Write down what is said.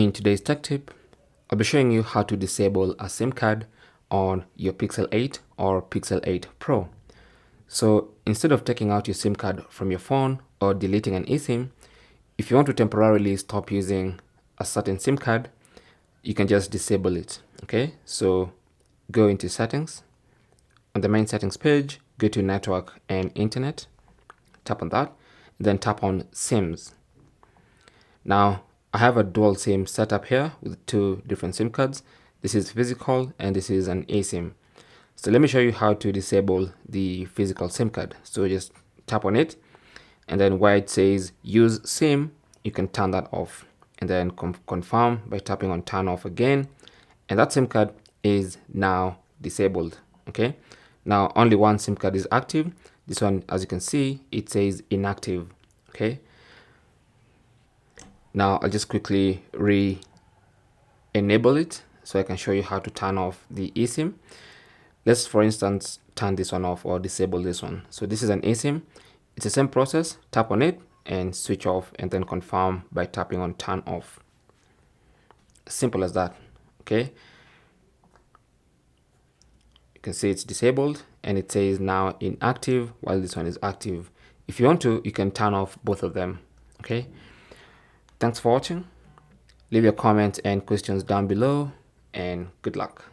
In today's tech tip, I'll be showing you how to disable a SIM card on your Pixel 8 or Pixel 8 Pro. So instead of taking out your SIM card from your phone or deleting an eSIM, if you want to temporarily stop using a certain SIM card, you can just disable it. Okay, so go into settings. On the main settings page, go to network and internet, tap on that, then tap on SIMs. Now, I have a dual SIM setup here with two different SIM cards. This is physical and this is an eSIM. So let me show you how to disable the physical SIM card. So just tap on it, and then where it says use SIM, you can turn that off, and then confirm by tapping on turn off again, and that SIM card is now disabled. Okay, now only one SIM card is active. This one, as you can see, it says inactive. Okay, now I'll just quickly re-enable it so I can show you how to turn off the eSIM. Let's, for instance, turn this one off or disable this one. So this is an eSIM. It's the same process. Tap on it and switch off, and then confirm by tapping on turn off. Simple as that. Okay, you can see it's disabled and it says now inactive while this one is active. If you want to, you can turn off both of them. Okay, thanks for watching. Leave your comments and questions down below, and good luck.